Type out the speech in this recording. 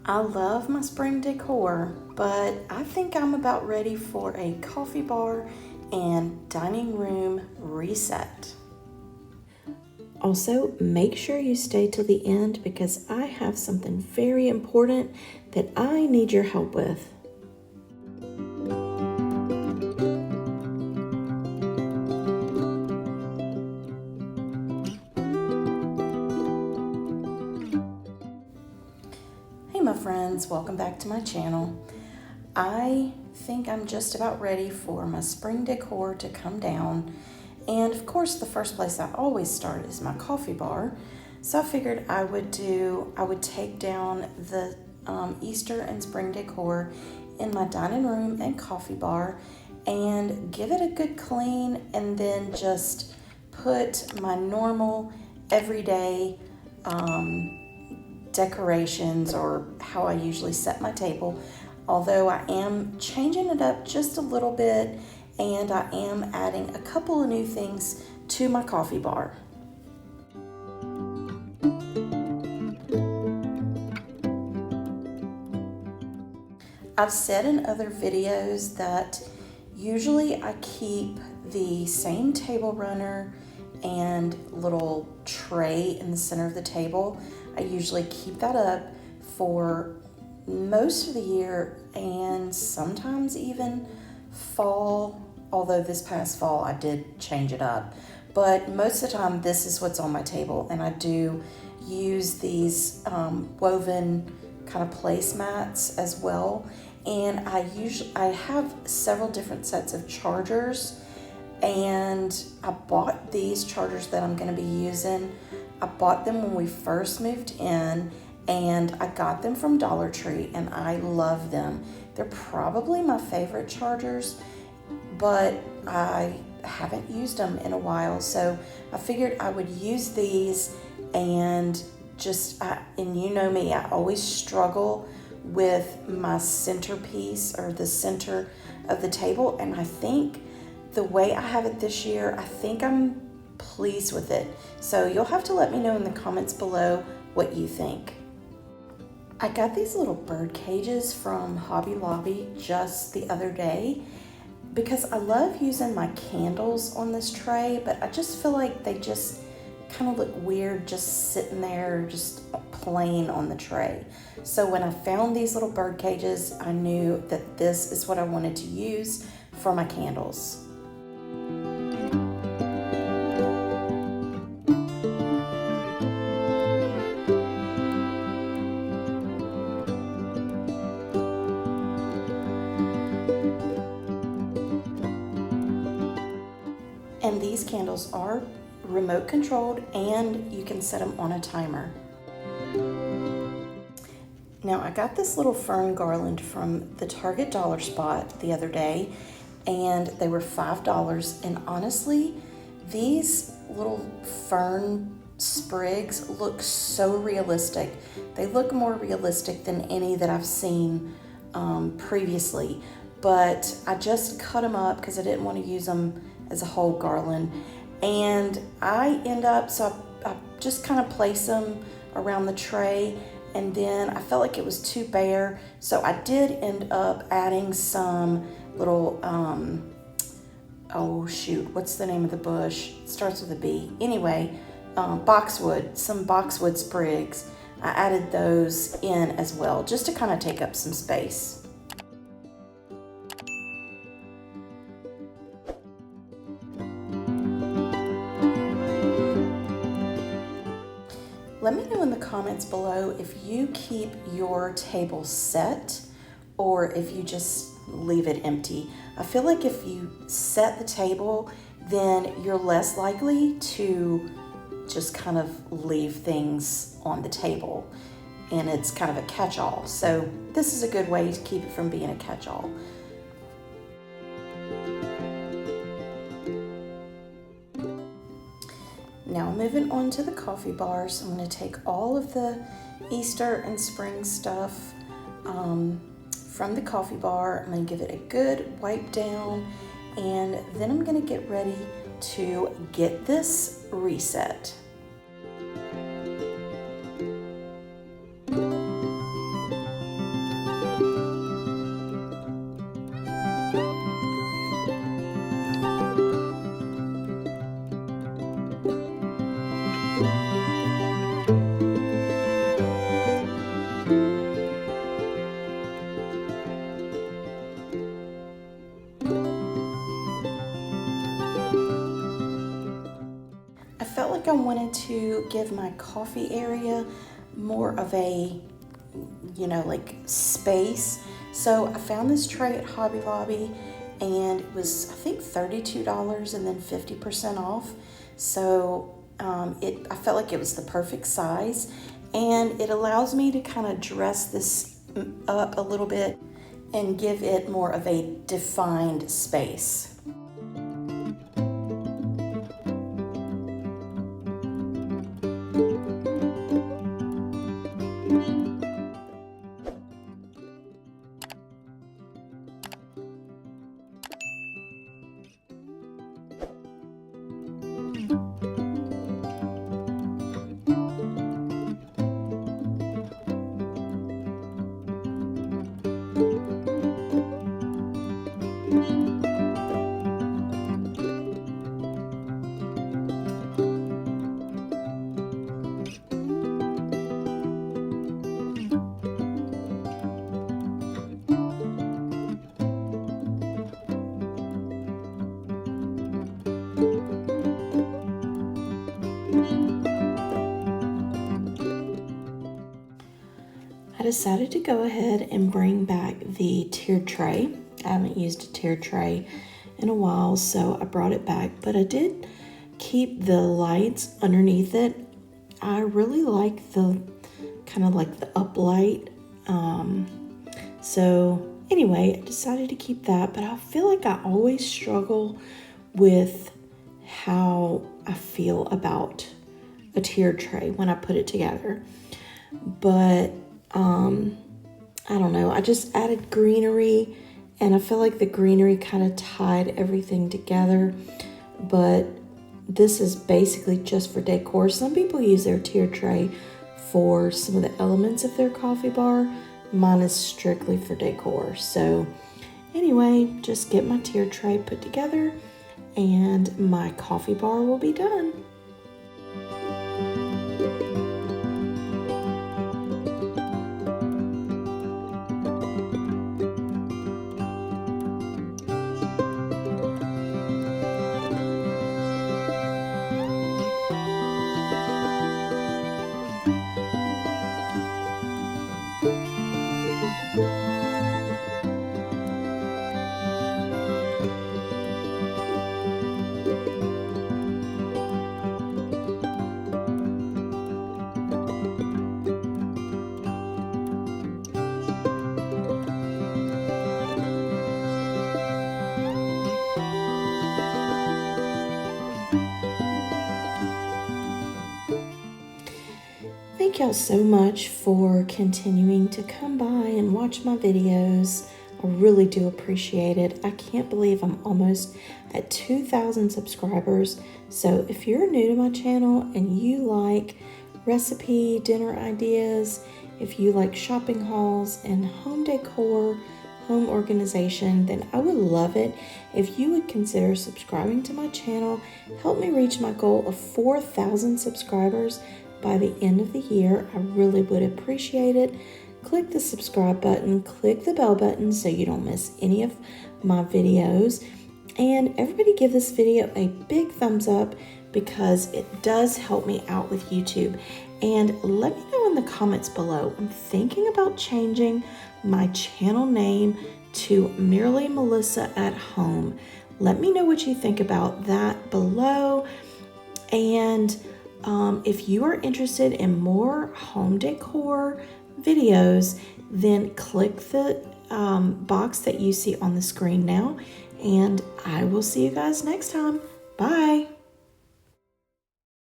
I love my spring decor, but I think I'm about ready for a coffee bar and dining room reset. Also, make sure you stay till the end because I have something very important that I need your help with. Hey my friends, welcome back to my channel. I think I'm just about ready for my spring decor to come down. And of course, the first place I always start is my coffee bar. So I figured I would take down the Easter and spring decor in my dining room and coffee bar and give it a good clean, and then just put my normal everyday decorations, or how I usually set my table, although I am changing it up just a little bit and I am adding a couple of new things to my coffee bar. I've said in other videos that usually I keep the same table runner and little tray in the center of the table. I usually keep that up for most of the year and sometimes even fall, although this past fall I did change it up. But most of the time this is what's on my table, and I do use these woven kind of placemats as well. And I have several different sets of chargers, and I bought these chargers that I'm going to be using. I bought them when we first moved in, and I got them from Dollar Tree, and I love them. They're probably my favorite chargers, but I haven't used them in a while, so I figured I would use these. And and you know me, I always struggle with my centerpiece or the center of the table, and I think the way I have it this year, I think I'm pleased with it. So you'll have to let me know in the comments below what you think. I got these little bird cages from Hobby Lobby just the other day because I love using my candles on this tray, but I just feel like they just kind of look weird just sitting there, just plain on the tray. So when I found these little bird cages, I knew that this is what I wanted to use for my candles. And these candles are remote controlled, and you can set them on a timer. Now I got this little fern garland from the Target dollar spot the other day, and they were $5. And honestly, these little fern sprigs look so realistic. They look more realistic than any that I've seen previously, but I just cut them up because I didn't want to use them as a whole garland. And I just kind of place them around the tray, and then I felt like it was too bare, so I did end up adding some little oh shoot, what's the name of the bush? It starts with a B. Anyway, boxwood, some boxwood sprigs. I added those in as well, just to kind of take up some space. Let me know in the comments below if you keep your table set or if you just leave it empty. I feel like if you set the table, then you're less likely to just kind of leave things on the table, and it's kind of a catch-all. So this is a good way to keep it from being a catch-all. Now moving on to the coffee bars, I'm going to take all of the Easter and spring stuff from the coffee bar. I'm going to give it a good wipe down, and then I'm going to get ready to get this reset. wanted to give my coffee area more of a, like space. So I found this tray at Hobby Lobby, and it was, I think, $32 and then 50% off. So I felt like it was the perfect size, and it allows me to kind of dress this up a little bit and give it more of a defined space. I decided to go ahead and bring back the tiered tray. I haven't used a tiered tray in a while, so I brought it back, but I did keep the lights underneath it. I really like the kind of like the uplight. So anyway, I decided to keep that, but I feel like I always struggle with how I feel about a tiered tray when I put it together. But I don't know, I just added greenery, and I feel like the greenery kind of tied everything together, but this is basically just for decor. Some people use their tiered tray for some of the elements of their coffee bar. Mine is strictly for decor. So anyway, just get my tiered tray put together and my coffee bar will be done. Thank y'all so much for continuing to come by and watch my videos. I really do appreciate it. I can't believe I'm almost at 2,000 subscribers. So if you're new to my channel and you like recipe, dinner ideas, if you like shopping hauls and home decor, home organization, then I would love it if you would consider subscribing to my channel. Help me reach my goal of 4,000 subscribers by the end of the year. I really would appreciate it. Click the subscribe button, click the bell button so you don't miss any of my videos. And everybody give this video a big thumbs up because it does help me out with YouTube. And let me know in the comments below. I'm thinking about changing my channel name to Merely Melissa at Home. Let me know what you think about that below. And if you are interested in more home decor videos, then click the box that you see on the screen now, and I will see you guys next time. Bye.